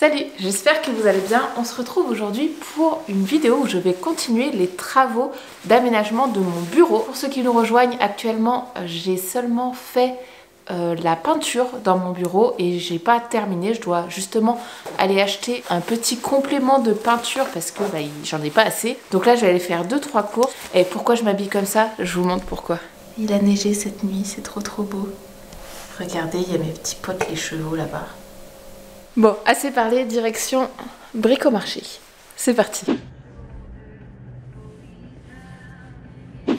Salut, j'espère que vous allez bien. On se retrouve aujourd'hui pour une vidéo où je vais continuer les travaux d'aménagement de mon bureau. Pour ceux qui nous rejoignent actuellement, j'ai seulement fait la peinture dans mon bureau et j'ai pas terminé. Je dois justement aller acheter un petit complément de peinture parce que j'en ai pas assez. Donc là je vais aller faire 2-3 courses. Et pourquoi je m'habille comme ça? Je vous montre pourquoi. Il a neigé cette nuit, c'est trop beau. Regardez, il y a mes petits potes les chevaux là-bas. Bon, assez parlé, direction Bricomarché. C'est parti.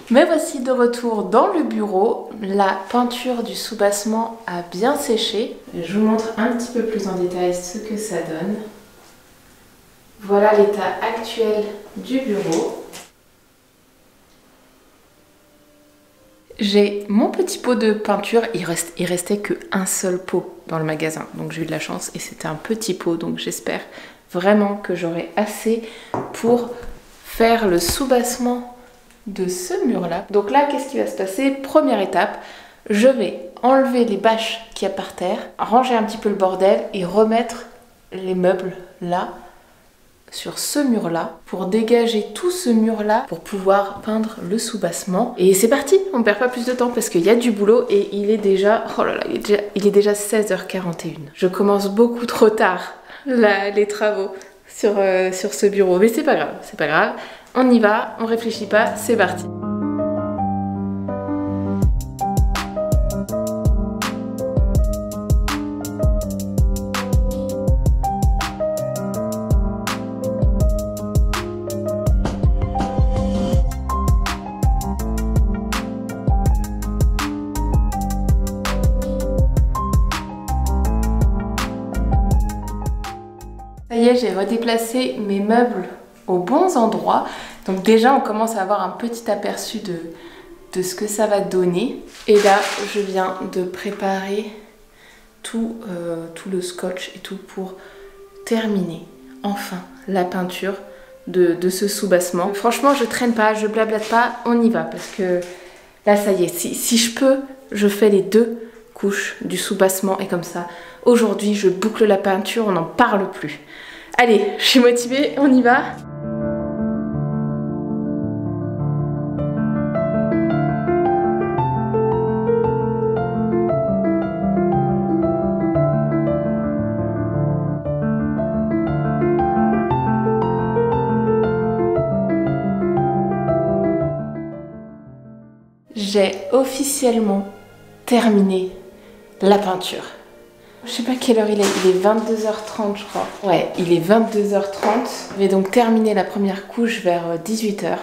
Me voici de retour dans le bureau. La peinture du soubassement a bien séché. Je vous montre un petit peu plus en détail ce que ça donne. Voilà l'état actuel du bureau. J'ai mon petit pot de peinture, il restait qu'un seul pot dans le magasin, donc j'ai eu de la chance et c'était un petit pot, donc j'espère vraiment que j'aurai assez pour faire le soubassement de ce mur là. Donc là, qu'est-ce qui va se passer? Première étape, je vais enlever les bâches qu'il y a par terre, ranger un petit peu le bordel et remettre les meubles là, sur ce mur là, pour dégager tout ce mur là pour pouvoir peindre le soubassement. Et c'est parti, on perd pas plus de temps parce qu'il y a du boulot et il est déjà, oh là là, il est déjà 16h41. Je commence beaucoup trop tard là, les travaux sur ce bureau, mais c'est pas grave, on y va, on réfléchit pas, c'est parti. Ça y est, j'ai redéplacé mes meubles aux bons endroits. Donc déjà, on commence à avoir un petit aperçu de ce que ça va donner. Et là, je viens de préparer tout le scotch et tout pour terminer enfin la peinture de ce soubassement. Franchement, je traîne pas, je blablate pas, on y va. Parce que là, ça y est, si je peux, je fais les 2 couches du soubassement et comme ça, aujourd'hui, je boucle la peinture, on n'en parle plus. Allez, je suis motivée, on y va. J'ai officiellement terminé la peinture. Je sais pas quelle heure il est 22h30 je crois. Ouais, il est 22h30. Je vais donc terminer la première couche vers 18h.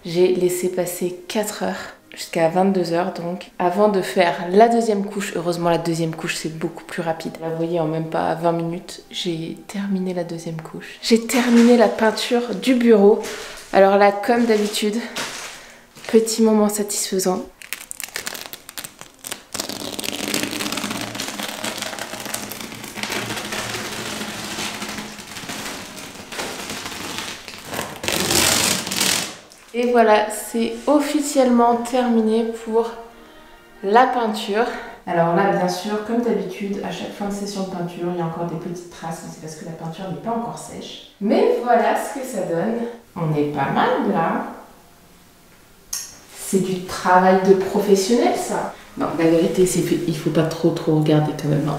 J'ai laissé passer 4 heures jusqu'à 22h donc. Avant de faire la deuxième couche, heureusement la deuxième couche c'est beaucoup plus rapide. Là vous voyez en même pas 20 minutes, j'ai terminé la deuxième couche. J'ai terminé la peinture du bureau. Alors là comme d'habitude, petit moment satisfaisant. Et voilà, c'est officiellement terminé pour la peinture. Alors là, bien sûr, comme d'habitude, à chaque fin de session de peinture, il y a encore des petites traces, mais c'est parce que la peinture n'est pas encore sèche. Mais voilà ce que ça donne. On est pas mal là. C'est du travail de professionnel, ça. Non, la vérité, c'est qu'il faut pas trop regarder quand même. Hein.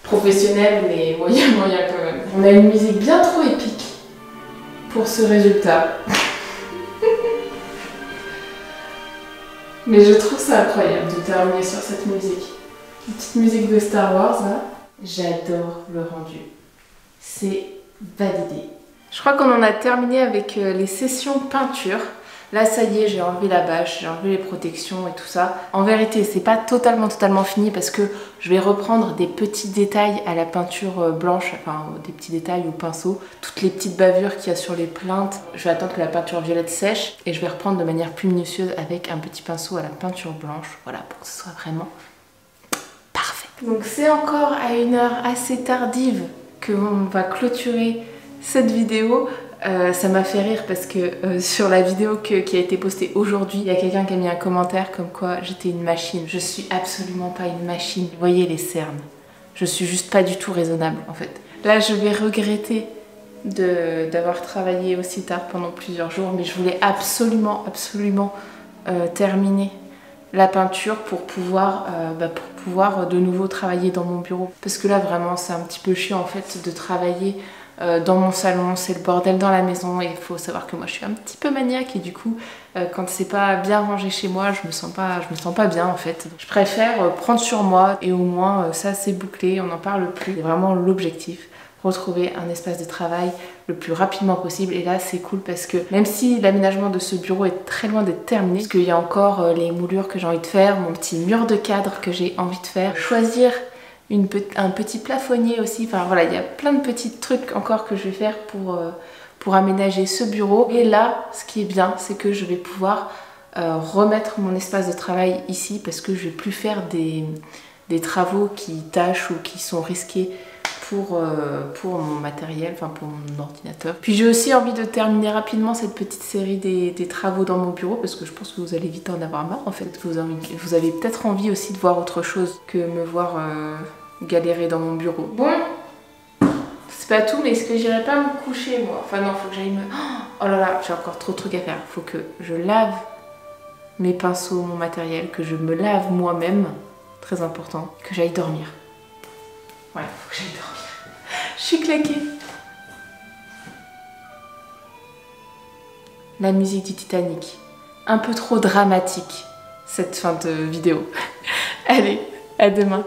Professionnel, mais moyen quand même. On a une musique bien trop épique pour ce résultat. Mais je trouve ça incroyable de terminer sur cette musique. Une petite musique de Star Wars là. J'adore le rendu. C'est validé. Je crois qu'on en a terminé avec les sessions peinture. Là ça y est, j'ai enlevé la bâche, j'ai enlevé les protections et tout ça. En vérité, c'est pas totalement fini parce que je vais reprendre des petits détails à la peinture blanche, enfin des petits détails au pinceau. Toutes les petites bavures qu'il y a sur les plinthes, je vais attendre que la peinture violette sèche et je vais reprendre de manière plus minutieuse avec un petit pinceau à la peinture blanche. Voilà, pour que ce soit vraiment parfait. Donc c'est encore à une heure assez tardive qu'on va clôturer cette vidéo. Ça m'a fait rire parce que sur la vidéo qui a été postée aujourd'hui, il y a quelqu'un qui a mis un commentaire comme quoi j'étais une machine. Je suis absolument pas une machine. Vous voyez les cernes. Je suis juste pas du tout raisonnable en fait. Là, je vais regretter d'avoir travaillé aussi tard pendant plusieurs jours, mais je voulais absolument terminer la peinture pour pouvoir de nouveau travailler dans mon bureau. Parce que là, vraiment, c'est un petit peu chiant en fait de travailler dans mon salon, c'est le bordel dans la maison et il faut savoir que moi je suis un petit peu maniaque et du coup quand c'est pas bien rangé chez moi je me sens pas bien en fait. Je préfère prendre sur moi et au moins ça c'est bouclé, on n'en parle plus. C'est vraiment l'objectif, retrouver un espace de travail le plus rapidement possible et là c'est cool parce que même si l'aménagement de ce bureau est très loin d'être terminé, parce qu'il y a encore les moulures que j'ai envie de faire, mon petit mur de cadre que j'ai envie de faire, choisir un petit plafonnier aussi, enfin voilà, il y a plein de petits trucs encore que je vais faire pour aménager ce bureau. Et là, ce qui est bien, c'est que je vais pouvoir remettre mon espace de travail ici parce que je vais plus faire des travaux qui tâchent ou qui sont risqués pour mon matériel, enfin pour mon ordinateur. Puis j'ai aussi envie de terminer rapidement cette petite série des travaux dans mon bureau parce que je pense que vous allez vite en avoir marre en fait. Vous avez peut-être envie aussi de voir autre chose que me voir galérer dans mon bureau. Bon, c'est pas tout, mais est-ce que j'irai pas me coucher moi? Enfin non, faut que j'aille me... Oh là là, j'ai encore trop de trucs à faire. Faut que je lave mes pinceaux, mon matériel, que je me lave moi-même, très important, que j'aille dormir. Ouais, faut que j'aille dormir. Je suis claquée. La musique du Titanic. Un peu trop dramatique, cette fin de vidéo. Allez, à demain.